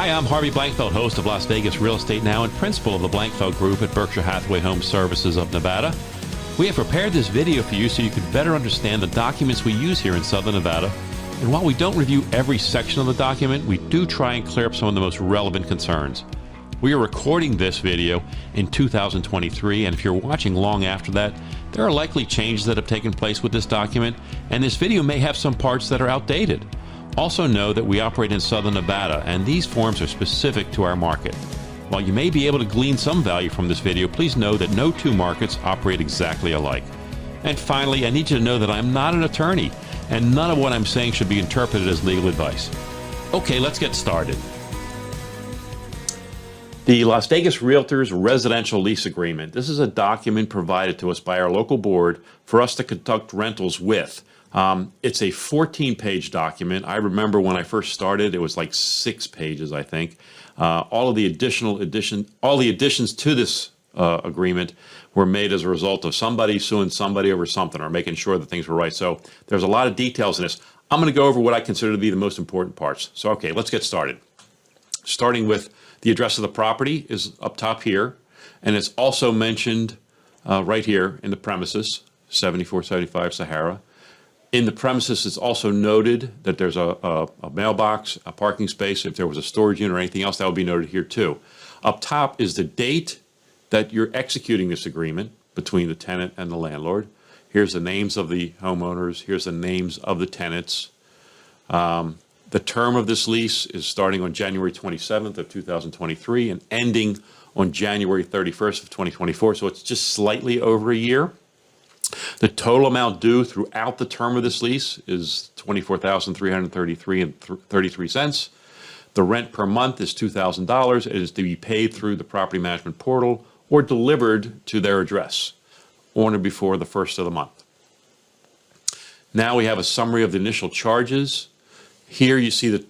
Hi, I'm Harvey Blankfeld, host of Las Vegas Real Estate Now and principal of the Blankfeld Group at Berkshire Hathaway Home Services of Nevada. We have prepared this video for you so you can better understand the documents we use here in Southern Nevada. And while we don't review every section of the document, we do try and clear up some of the most relevant concerns. We are recording this video in 2023, and if you're watching long after that, there are likely changes that have taken place with this document, and this video may have some parts that are outdated. Also know that we operate in Southern Nevada, and these forms are specific to our market. While you may be able to glean some value from this video, please know that no two markets operate exactly alike. And finally, I need you to know that I'm not an attorney, and none of what I'm saying should be interpreted as legal advice. Okay, let's get started. The Las Vegas Realtors Residential Lease Agreement. This is a document provided to us by our local board for us to conduct rentals with. It's a 14-page document. I remember when I first started, it was like 6 pages, I think. All the additions to this agreement were made as a result of somebody suing somebody over something or making sure that things were right. So there's a lot of details in this. I'm going to go over what I consider to be the most important parts. So, okay, let's get started. Starting with the address of the property is up top here, and it's also mentioned right here in the premises, 7475 Sahara. In the premises, it's also noted that there's a mailbox, a parking space. If there was a storage unit or anything else, that would be noted here too. Up top is the date that you're executing this agreement between the tenant and the landlord. Here's the names of the homeowners. Here's the names of the tenants. The term of this lease is starting on January 27th of 2023 and ending on January 31st of 2024. So it's just slightly over a year. The total amount due throughout the term of this lease is $24,333.33. The rent per month is $2,000. It is to be paid through the property management portal or delivered to their address on or before the first of the month. Now we have a summary of the initial charges. Here you see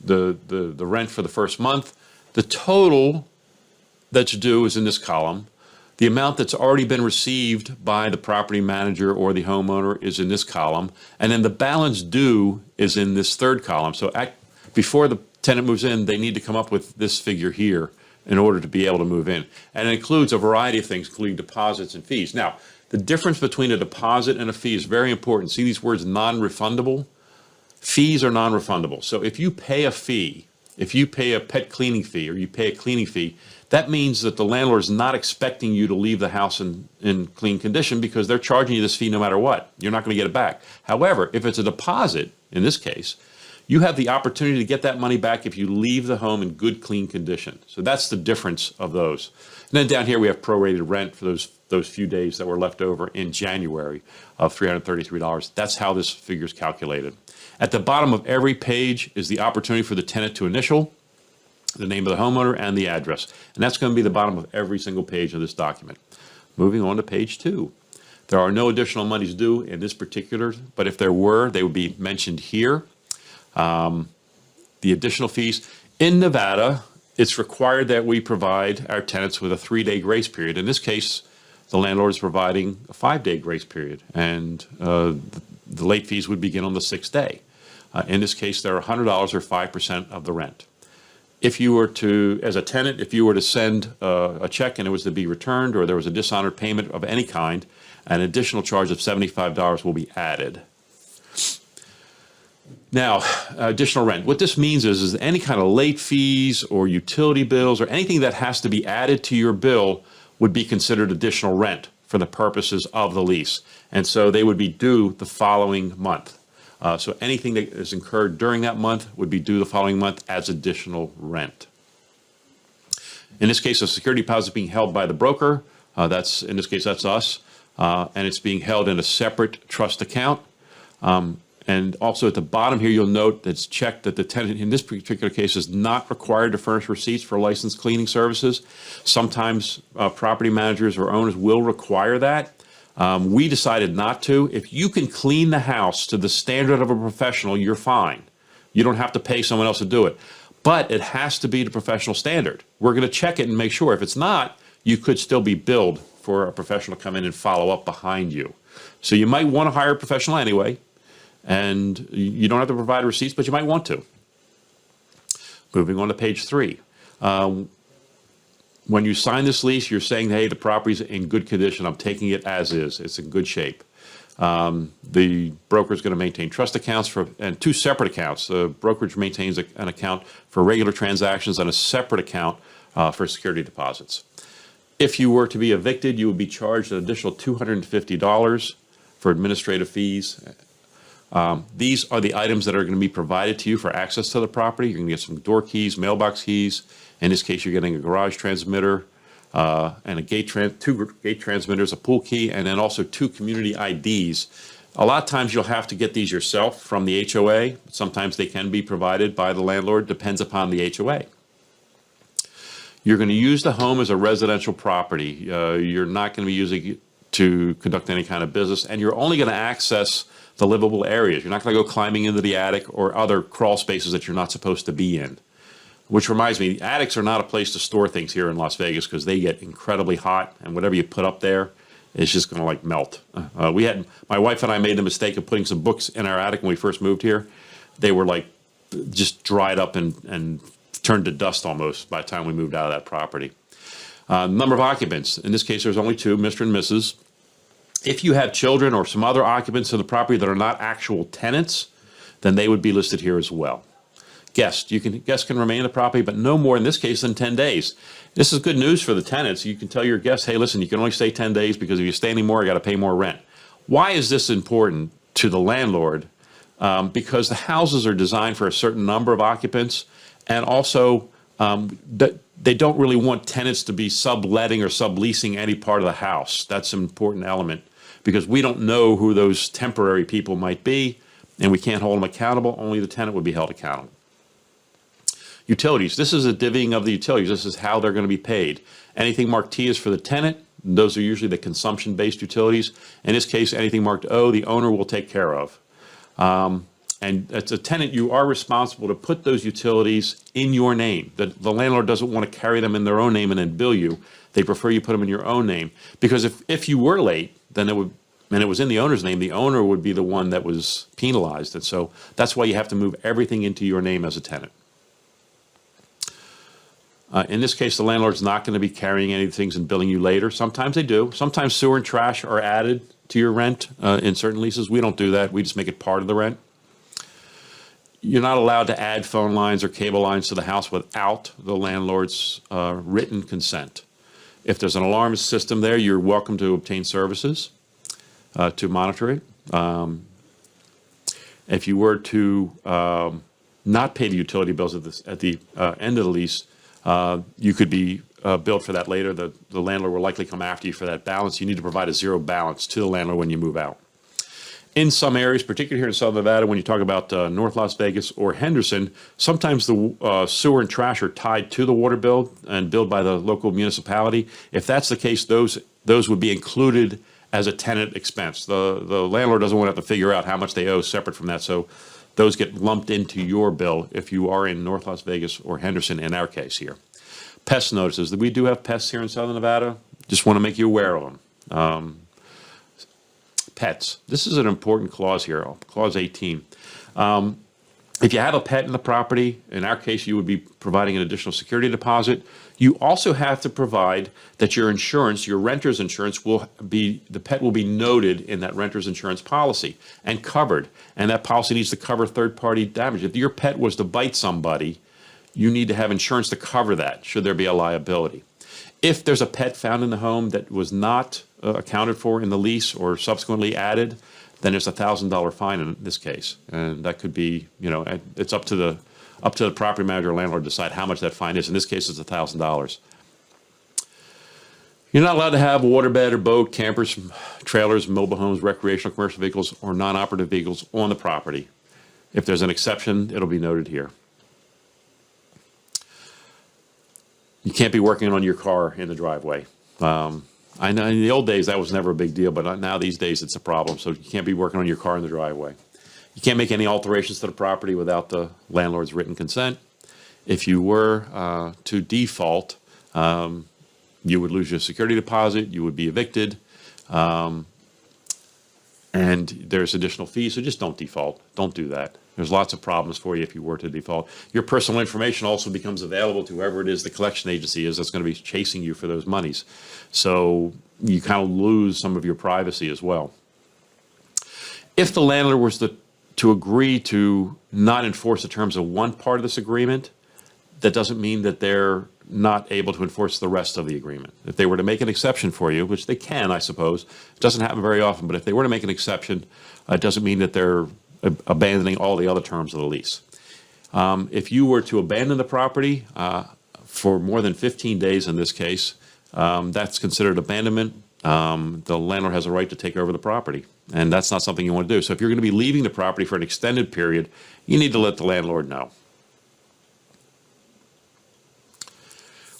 the rent for the first month. The total that's due is in this column. The amount that's already been received by the property manager or the homeowner is in this column. And then the balance due is in this third column. So before the tenant moves in, they need to come up with this figure here in order to be able to move in. And it includes a variety of things, including deposits and fees. Now, the difference between a deposit and a fee is very important. See these words, non-refundable? Fees are non-refundable. So if you pay a fee, if you pay a pet cleaning fee or you pay a cleaning fee, that means that the landlord is not expecting you to leave the house in clean condition because they're charging you this fee no matter what. You're not going to get it back. However, if it's a deposit, in this case, you have the opportunity to get that money back if you leave the home in good, clean condition. So that's the difference of those. And then down here we have prorated rent for those few days that were left over in January of $333. That's how this figure is calculated. At the bottom of every page is the opportunity for the tenant to initial the name of the homeowner and the address. And that's going to be the bottom of every single page of this document. Moving on to page 2. There are no additional monies due in this particular, but if there were, they would be mentioned here. The additional fees. In Nevada, it's required that we provide our tenants with a 3-day grace period. In this case, the landlord is providing a 5-day grace period, and the late fees would begin on the 6th day. In this case, they're $100 or 5% of the rent. If you were to, as a tenant, if you were to send a check and it was to be returned or there was a dishonored payment of any kind, an additional charge of $75 will be added. Now, additional rent. What this means is any kind of late fees or utility bills or anything that has to be added to your bill would be considered additional rent for the purposes of the lease. And so they would be due the following month. So anything that is incurred during that month would be due the following month as additional rent. In this case, a security deposit being held by the broker. In this case, that's us. And it's being held in a separate trust account. And also at the bottom here, you'll note that it's checked that the tenant in this particular case is not required to furnish receipts for licensed cleaning services. Sometimes property managers or owners will require that. We decided not to. If you can clean the house to the standard of a professional, you're fine. You don't have to pay someone else to do it. But it has to be the professional standard. We're going to check it and make sure. If it's not, you could still be billed for a professional to come in and follow up behind you. So you might want to hire a professional anyway, and you don't have to provide receipts, but you might want to. Moving on to page 3. When you sign this lease, you're saying, hey, the property's in good condition. I'm taking it as is. It's in good shape. The broker is going to maintain trust accounts and 2 separate accounts. The brokerage maintains an account for regular transactions and a separate account for security deposits. If you were to be evicted, you would be charged an additional $250 for administrative fees. These are the items that are going to be provided to you for access to the property. You're going to get some door keys, mailbox keys. In this case, you're getting a garage transmitter and a 2 gate transmitters, a pool key, and then also 2 community IDs. A lot of times you'll have to get these yourself from the HOA. Sometimes they can be provided by the landlord, depends upon the HOA. You're going to use the home as a residential property. You're not going to be using it to conduct any kind of business, and you're only going to access the livable areas. You're not going to go climbing into the attic or other crawl spaces that you're not supposed to be in. Which reminds me, attics are not a place to store things here in Las Vegas because they get incredibly hot, and whatever you put up there is just going to like melt. My wife and I made the mistake of putting some books in our attic when we first moved here. They were like just dried up and turned to dust almost by the time we moved out of that property. Number of occupants. In this case, there's only 2, Mr. and Mrs. If you have children or some other occupants of the property that are not actual tenants, then they would be listed here as well. Guests can remain in the property, but no more in this case than 10 days. This is good news for the tenants. You can tell your guests, hey, listen, you can only stay 10 days because if you stay any more, you got to pay more rent. Why is this important to the landlord? Because the houses are designed for a certain number of occupants, and also they don't really want tenants to be subletting or subleasing any part of the house. That's an important element because we don't know who those temporary people might be, and we can't hold them accountable. Only the tenant would be held accountable. Utilities. This is a divvying of the utilities. This is how they're going to be paid. Anything marked T is for the tenant. Those are usually the consumption-based utilities. In this case, anything marked O, the owner will take care of. And as a tenant, you are responsible to put those utilities in your name. The landlord doesn't want to carry them in their own name and then bill you. They prefer you put them in your own name. Because if you were late, then it was in the owner's name, the owner would be the one that was penalized. And so that's why you have to move everything into your name as a tenant. In this case, the landlord's not going to be carrying any things and billing you later. Sometimes they do. Sometimes sewer and trash are added to your rent in certain leases. We don't do that. We just make it part of the rent. You're not allowed to add phone lines or cable lines to the house without the landlord's written consent. If there's an alarm system there, you're welcome to obtain services to monitor it. If you were to not pay the utility bills at the end of the lease, you could be billed for that later. The landlord will likely come after you for that balance. You need to provide a 0 balance to the landlord when you move out. In some areas, particularly here in Southern Nevada, when you talk about North Las Vegas or Henderson, sometimes the sewer and trash are tied to the water bill and billed by the local municipality. If that's the case, those would be included as a tenant expense. The landlord doesn't want to have to figure out how much they owe separate from that, so those get lumped into your bill if you are in North Las Vegas or Henderson, in our case here. Pest notices. We do have pests here in Southern Nevada. Just want to make you aware of them. Pets. This is an important clause here, clause 18. If you have a pet in the property, in our case, you would be providing an additional security deposit. You also have to provide that your insurance, your renter's insurance, the pet will be noted in that renter's insurance policy and covered. And that policy needs to cover third-party damage. If your pet was to bite somebody, you need to have insurance to cover that, should there be a liability. If there's a pet found in the home that was not accounted for in the lease or subsequently added, then there's a $1,000 fine in this case. And that could be, it's up to the property manager or landlord to decide how much that fine is. In this case, it's $1,000. You're not allowed to have a waterbed or boat, campers, trailers, mobile homes, recreational commercial vehicles, or non-operative vehicles on the property. If there's an exception, it'll be noted here. You can't be working on your car in the driveway. I know in the old days that was never a big deal, but now these days it's a problem. So you can't be working on your car in the driveway. You can't make any alterations to the property without the landlord's written consent. If you were to default, you would lose your security deposit, you would be evicted, and there's additional fees, so just don't default. Don't do that. There's lots of problems for you if you were to default. Your personal information also becomes available to whoever it is the collection agency is that's going to be chasing you for those monies. So you kind of lose some of your privacy as well. If the landlord was to agree to not enforce the terms of one part of this agreement, that doesn't mean that they're not able to enforce the rest of the agreement. If they were to make an exception for you, which they can, I suppose, it doesn't happen very often, but if they were to make an exception, it doesn't mean that they're abandoning all the other terms of the lease. If you were to abandon the property for more than 15 days in this case, that's considered abandonment. The landlord has a right to take over the property, and that's not something you want to do. So if you're going to be leaving the property for an extended period, you need to let the landlord know.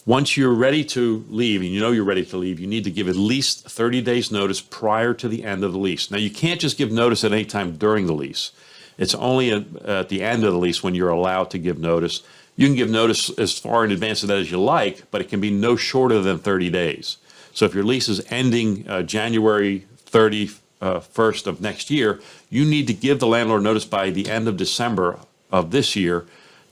Once you're ready to leave, and you know you're ready to leave, you need to give at least 30 days notice prior to the end of the lease. Now, you can't just give notice at any time during the lease. It's only at the end of the lease when you're allowed to give notice. You can give notice as far in advance of that as you like, but it can be no shorter than 30 days. So if your lease is ending January 31st of next year, you need to give the landlord notice by the end of December of this year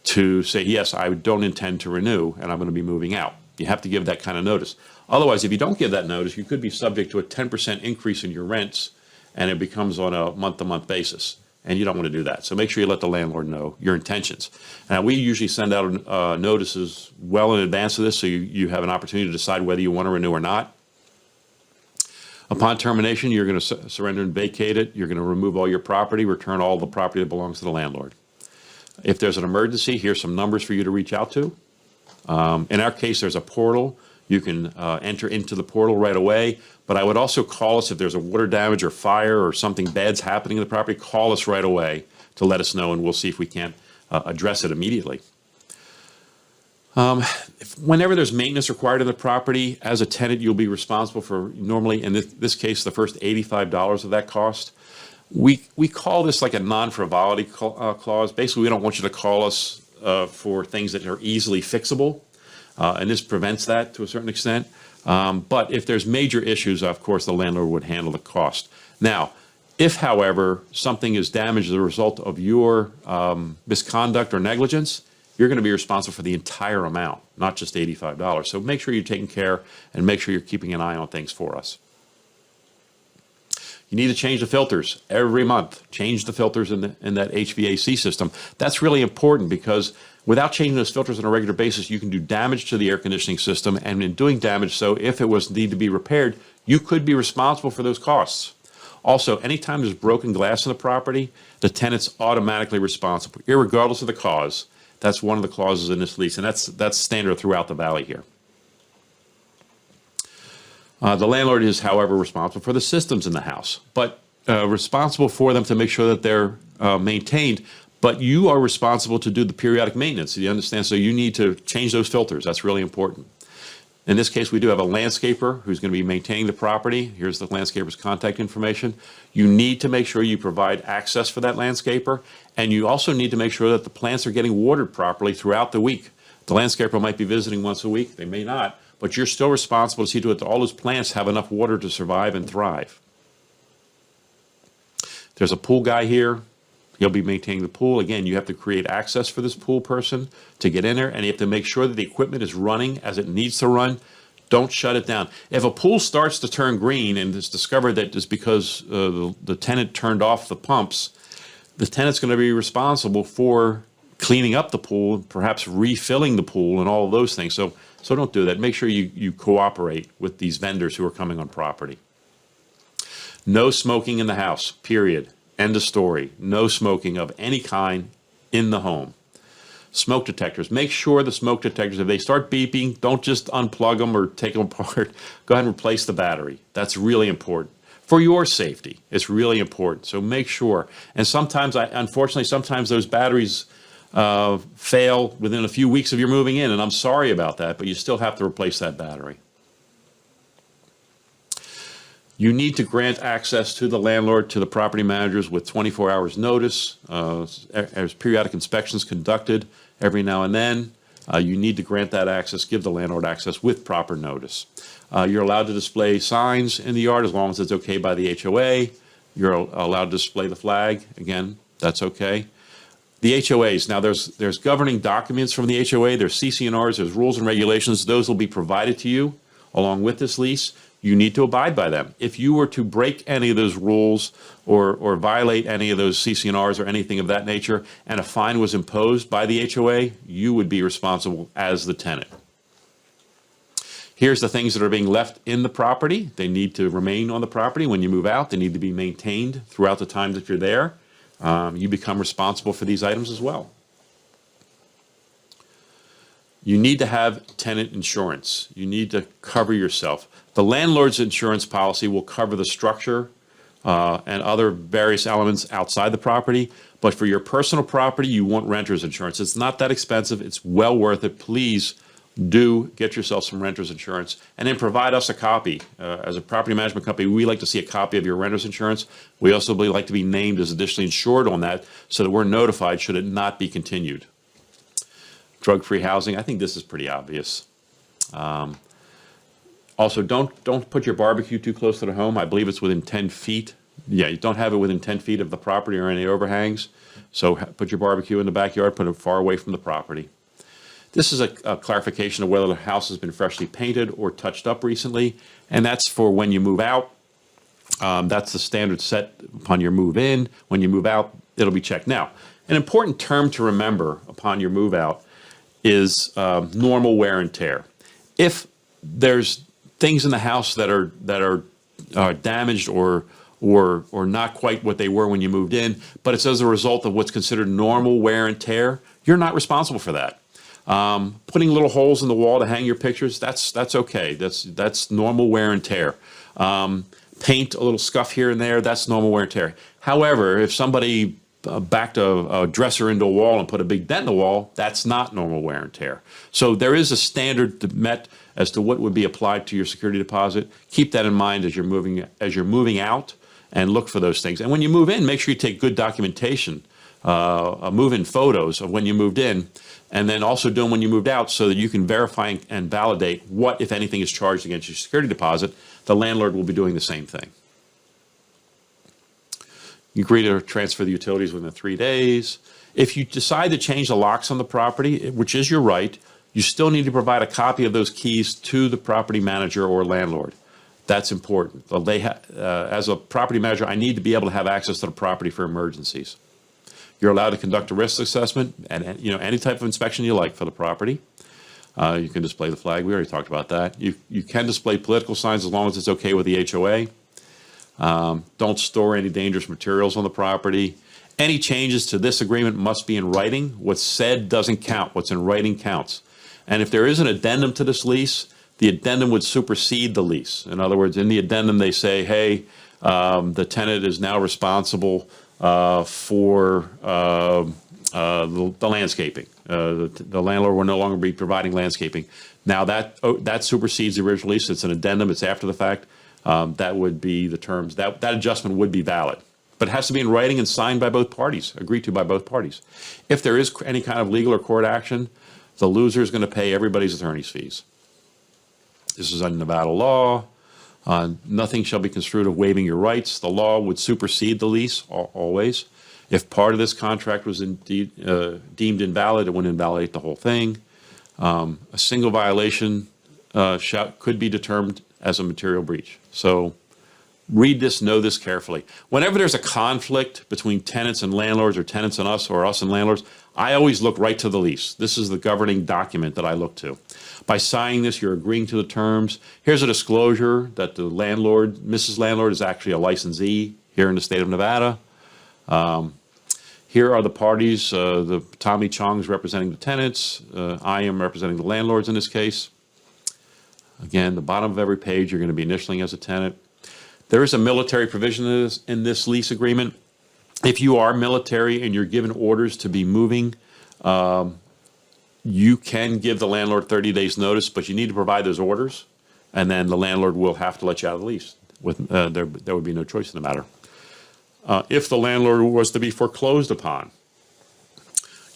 to say, yes, I don't intend to renew and I'm going to be moving out. You have to give that kind of notice. Otherwise, if you don't give that notice, you could be subject to a 10% increase in your rents, and it becomes on a month-to-month basis. And you don't want to do that. So make sure you let the landlord know your intentions. Now, we usually send out notices well in advance of this, so you have an opportunity to decide whether you want to renew or not. Upon termination, you're going to surrender and vacate it. You're going to remove all your property, return all the property that belongs to the landlord. If there's an emergency, here's some numbers for you to reach out to. In our case, there's a portal. You can enter into the portal right away, but I would also call us if there's a water damage or fire or something bad's happening in the property. Call us right away to let us know, and we'll see if we can't address it immediately. Whenever there's maintenance required in the property, as a tenant, you'll be responsible for, normally, in this case, the first $85 of that cost. We call this like a non-frivolity clause. Basically, we don't want you to call us for things that are easily fixable, and this prevents that to a certain extent. But if there's major issues, of course, the landlord would handle the cost. Now, if, however, something is damaged as a result of your misconduct or negligence, you're going to be responsible for the entire amount, not just $85. So make sure you're taking care and make sure you're keeping an eye on things for us. You need to change the filters every month. Change the filters in that HVAC system. That's really important because without changing those filters on a regular basis, you can do damage to the air conditioning system. And in doing damage, so if it was need to be repaired, you could be responsible for those costs. Also, anytime there's broken glass in the property, the tenant's automatically responsible, irregardless of the cause. That's one of the clauses in this lease, and that's standard throughout the valley here. The landlord is, however, responsible for the systems in the house, but responsible for them to make sure that they're maintained. But you are responsible to do the periodic maintenance. You understand? So you need to change those filters. That's really important. In this case, we do have a landscaper who's going to be maintaining the property. Here's the landscaper's contact information. You need to make sure you provide access for that landscaper, and you also need to make sure that the plants are getting watered properly throughout the week. The landscaper might be visiting once a week. They may not. But you're still responsible to see to it that all those plants have enough water to survive and thrive. There's a pool guy here. He'll be maintaining the pool. Again, you have to create access for this pool person to get in there, and you have to make sure that the equipment is running as it needs to run. Don't shut it down. If a pool starts to turn green and it's discovered that it's because the tenant turned off the pumps, the tenant's going to be responsible for cleaning up the pool, perhaps refilling the pool and all of those things. So don't do that. Make sure you cooperate with these vendors who are coming on property. No smoking in the house, period. End of story. No smoking of any kind in the home. Smoke detectors. Make sure the smoke detectors, if they start beeping, don't just unplug them or take them apart. Go ahead and replace the battery. That's really important. For your safety, it's really important. So make sure. And sometimes, unfortunately, sometimes those batteries fail within a few weeks of your moving in, and I'm sorry about that, but you still have to replace that battery. You need to grant access to the landlord, to the property managers with 24 hours notice. As periodic inspections conducted every now and then, you need to grant that access, give the landlord access with proper notice. You're allowed to display signs in the yard as long as it's okay by the HOA. You're allowed to display the flag. Again, that's okay. The HOAs. Now, there's governing documents from the HOA. There's CC&Rs. There's rules and regulations. Those will be provided to you along with this lease. You need to abide by them. If you were to break any of those rules or violate any of those CC&Rs or anything of that nature, and a fine was imposed by the HOA, you would be responsible as the tenant. Here's the things that are being left in the property. They need to remain on the property when you move out. They need to be maintained throughout the time that you're there. You become responsible for these items as well. You need to have tenant insurance. You need to cover yourself. The landlord's insurance policy will cover the structure and other various elements outside the property. But for your personal property, you want renter's insurance. It's not that expensive. It's well worth it. Please do get yourself some renter's insurance and then provide us a copy. As a property management company, we like to see a copy of your renter's insurance. We also like to be named as additionally insured on that so that we're notified should it not be continued. Drug-free housing, I think this is pretty obvious. Also, don't put your barbecue too close to the home. I believe it's within 10 feet. Yeah, you don't have it within 10 feet of the property or any overhangs. So put your barbecue in the backyard, put it far away from the property. This is a clarification of whether the house has been freshly painted or touched up recently, and that's for when you move out. That's the standard set upon your move in. When you move out, it'll be checked. Now, an important term to remember upon your move out is normal wear and tear. If there's things in the house that are damaged or not quite what they were when you moved in, but it's as a result of what's considered normal wear and tear, you're not responsible for that. Putting little holes in the wall to hang your pictures, that's okay. That's normal wear and tear. Paint, a little scuff here and there, that's normal wear and tear. However, if somebody backed a dresser into a wall and put a big dent in the wall, that's not normal wear and tear. So there is a standard met as to what would be applied to your security deposit. Keep that in mind as you're moving out, and look for those things. And when you move in, make sure you take good documentation, move-in photos of when you moved in, and then also do them when you moved out so that you can verify and validate what, if anything, is charged against your security deposit. The landlord will be doing the same thing. You agree to transfer the utilities within 3 days. If you decide to change the locks on the property, which is your right, you still need to provide a copy of those keys to the property manager or landlord. That's important. As a property manager, I need to be able to have access to the property for emergencies. You're allowed to conduct a risk assessment and any type of inspection you like for the property. You can display the flag. We already talked about that. You can display political signs as long as it's okay with the HOA. Don't store any dangerous materials on the property. Any changes to this agreement must be in writing. What's said doesn't count. What's in writing counts. And if there is an addendum to this lease, the addendum would supersede the lease. In other words, in the addendum, they say, hey, the tenant is now responsible for the landscaping. The landlord will no longer be providing landscaping. Now that supersedes the original lease. It's an addendum. It's after the fact. That would be the terms. That adjustment would be valid. But it has to be in writing and signed by both parties, agreed to by both parties. If there is any kind of legal or court action, the loser is going to pay everybody's attorney's fees. This is under Nevada law. Nothing shall be construed of waiving your rights. The law would supersede the lease always. If part of this contract was indeed deemed invalid, it wouldn't invalidate the whole thing. A single violation could be determined as a material breach. So read this, know this carefully. Whenever there's a conflict between tenants and landlords, or tenants and us, or us and landlords, I always look right to the lease. This is the governing document that I look to. By signing this, you're agreeing to the terms. Here's a disclosure that the landlord, Mrs. Landlord, is actually a licensee here in the state of Nevada. Here are the parties. The Tommy Chong's representing the tenants. I am representing the landlords in this case. Again, the bottom of every page, you're going to be initialing as a tenant. There is a military provision in this lease agreement. If you are military and you're given orders to be moving, you can give the landlord 30 days notice, but you need to provide those orders, and then the landlord will have to let you out of the lease. There would be no choice in the matter. If the landlord was to be foreclosed upon,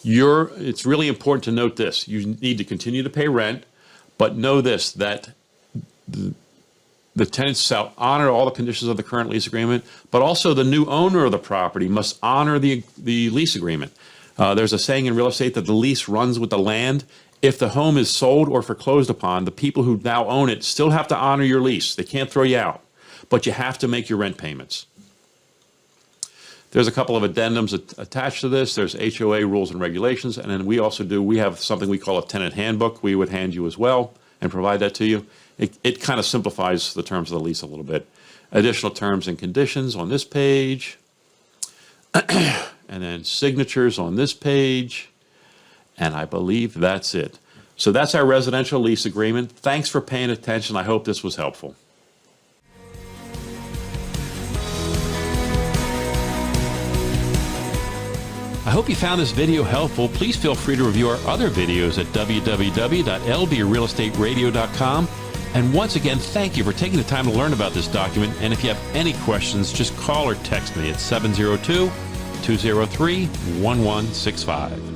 it's really important to note this. You need to continue to pay rent, but know this, that the tenants shall honor all the conditions of the current lease agreement, but also the new owner of the property must honor the lease agreement. There's a saying in real estate that the lease runs with the land. If the home is sold or foreclosed upon, the people who now own it still have to honor your lease. They can't throw you out, but you have to make your rent payments. There's a couple of addendums attached to this. There's HOA rules and regulations, and then we have something we call a tenant handbook we would hand you as well and provide that to you. It kind of simplifies the terms of the lease a little bit. Additional terms and conditions on this page, and then signatures on this page, and I believe that's it. So that's our residential lease agreement. Thanks for paying attention. I hope this was helpful. I hope you found this video helpful. Please feel free to review our other videos at www.lvrealestateradio.com. And once again, thank you for taking the time to learn about this document. And if you have any questions, just call or text me at 702-203-1165.